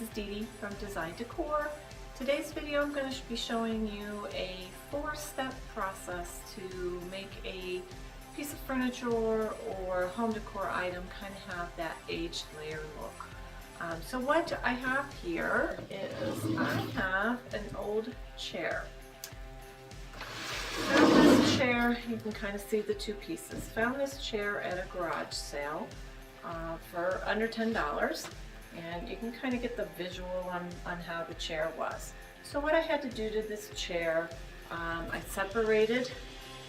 this is Dee Dee from Decor. Today's video I'm going to be showing you a 4-step process to make a piece of furniture or home decor item kind of have that aged layer look. So what I have here is I have an old chair. Found this chair, you can kind of see the two pieces. Found this chair at a garage sale for under $10, and you can kind of get the visual on how the chair was. So what I had to do to this chair, I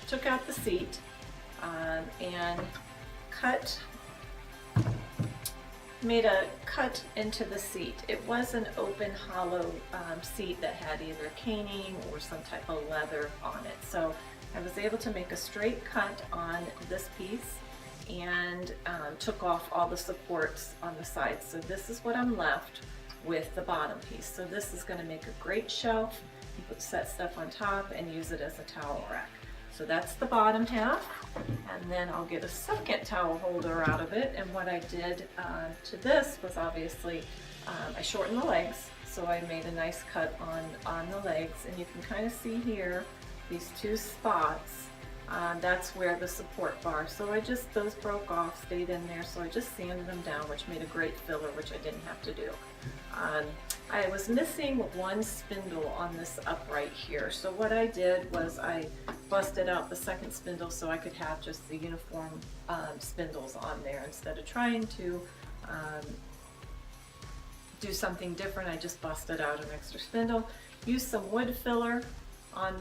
took out the seat and made a cut into the seat. It was an open hollow seat that had either caning or some type of leather on it. So I was able to make a straight cut on this piece and took off all the supports on the sides. So this is what I'm left with the bottom piece. So this is going to make a great shelf. You can set stuff on top and use it as a towel rack. So that's the bottom half, and then I'll get a second towel holder out of it. And what I did to this was obviously I shortened the legs, so I made a nice cut on the legs, and you can kind of see here these two spots. That's where the support bar. So those broke off, stayed in there, so I just sanded them down, which made a great filler, which I didn't have to do. I was missing one spindle on this upright here, so what I did was I busted out the second spindle so I could have just the uniform spindles on there. Instead of trying to do something different, I just busted out an extra spindle. Used some wood filler on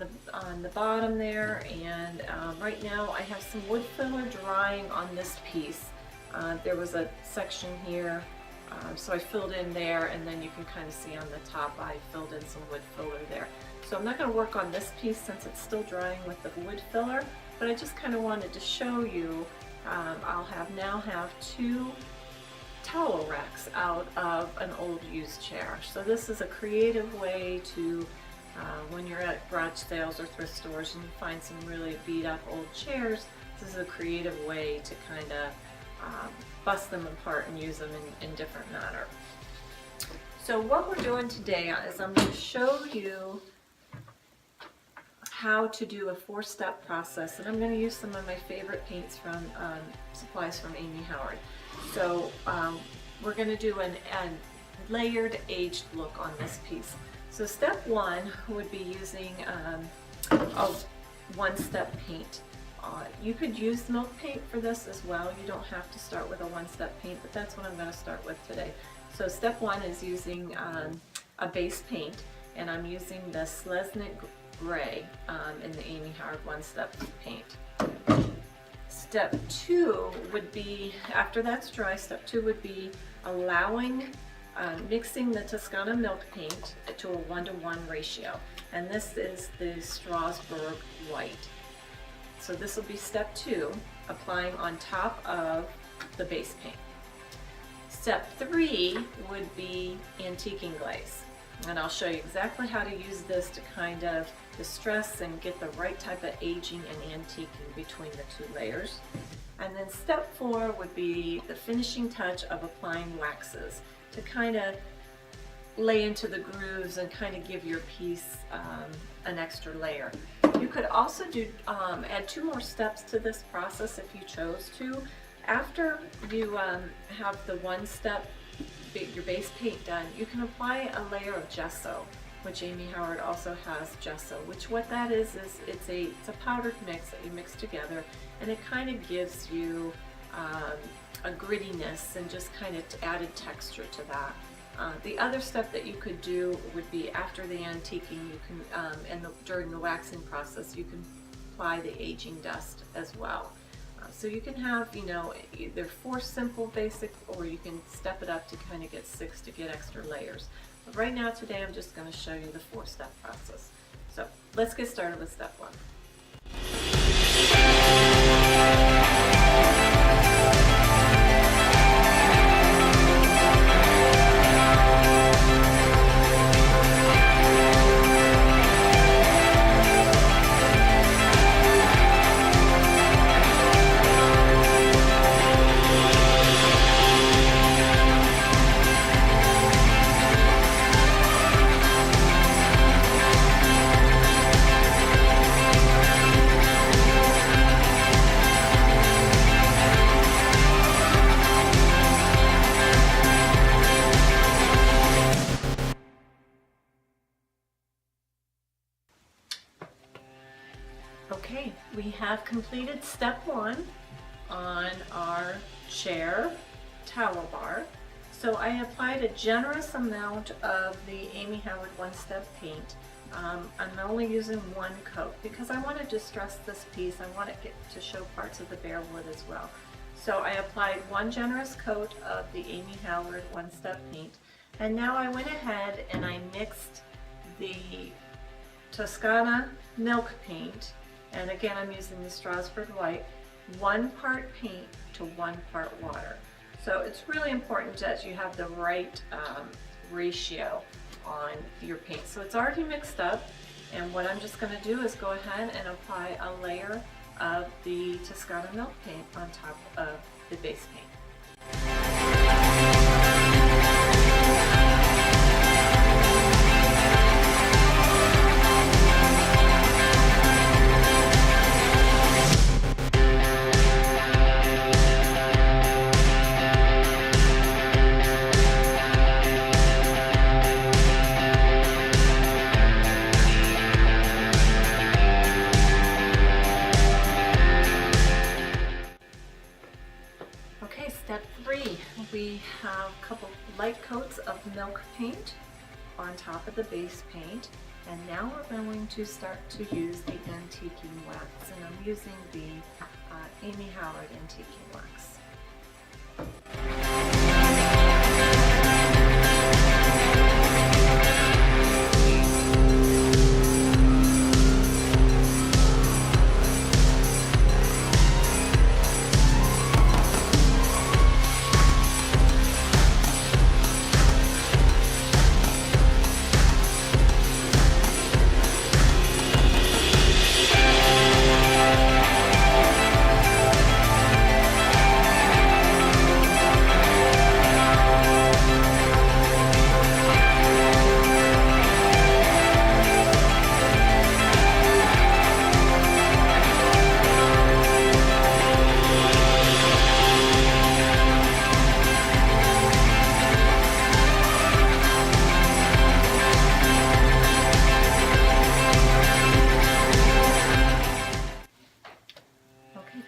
the bottom there, and right now I have some wood filler drying on this piece. There was a section here, so I filled in there, and then you can kind of see on the top I filled in some wood filler there. So I'm not going to work on this piece since it's still drying with the wood filler, but I just kind of wanted to show you I'll now have 2 towel racks out of an old used chair. So this is a creative way to when you're at garage sales or thrift stores and you find some really beat up old chairs, this is a creative way to kind of bust them apart and use them in different manner. So what we're doing today is I'm going to show you how to do a 4-step process, and I'm going to use some of my favorite paints from supplies from Amy Howard. So we're going to do a layered aged look on this piece. So step 1 would be using a 1-step paint. You could use milk paint for this as well. You don't have to start with a 1-step paint, but that's what I'm going to start with today. So step 1 is using a base paint, and I'm using the Selznick Gray in the Amy Howard 1-step paint. Step 2 would be, after that's dry, step 2 would be mixing the Toscana milk paint to a 1-to-1 ratio, and this is the Strasbourg white. So this will be step 2, applying on top of the base paint. Step 3 would be antiquing glaze, and I'll show you exactly how to use this to kind of distress and get the right type of aging and antiquing between the 2 layers. And then step 4 would be the finishing touch of applying waxes to kind of lay into the grooves and kind of give your piece an extra layer. You could also add 2 more steps to this process if you chose to. After you have the 1-step, your base paint done, you can apply a layer of gesso, which Amy Howard also has gesso, which what that is it's a powdered mix that you mix together, and it kind of gives you a grittiness and just kind of added texture to that. The other step that you could do would be after the antiquing, you can during the waxing process, you can apply the aging dust as well. So you can have, either 4 simple basic, or you can step it up to kind of get 6 to get extra layers. But right now today I'm just going to show you the 4-step process. So let's get started with step 1. Okay, we have completed step 1 on our chair towel bar. So I applied a generous amount of the Amy Howard one-step paint. I'm only using 1 coat because I want to distress this piece. I want it to show parts of the bare wood as well. So I applied 1 generous coat of the Amy Howard one-step paint, and now I went ahead and I mixed the Toscana milk paint, and again I'm using the Strasbourg white, 1 part paint to 1 part water. So it's really important that you have the right ratio on your paint. So it's already mixed up, and what I'm just going to do is go ahead and apply a layer of the Toscana milk paint on top of the base paint. Step 3, we have a couple light coats of milk paint on top of the base paint, and now we're going to start to use the antiquing wax, and I'm using the Amy Howard antiquing wax.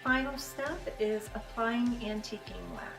Final step is applying antiquing wax.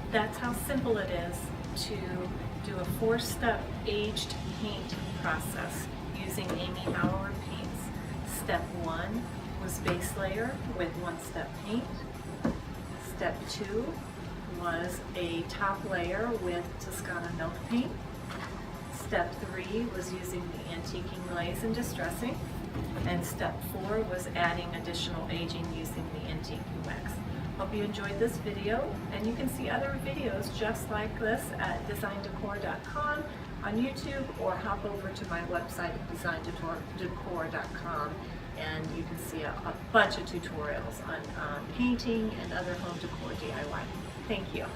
That's how simple it is to do a 4-step aged paint process using Amy Howard paints. Step 1 was base layer with 1-step paint. Step 2 was a top layer with Toscana milk paint. Step 3 was using the antiquing glaze and distressing. And step 4 was adding additional aging using the antiquing wax. Hope you enjoyed this video, and you can see other videos just like this at designdecor.com on YouTube, or hop over to my website at designdecor.com and you can see a bunch of tutorials on painting and other home decor DIY. Thank you.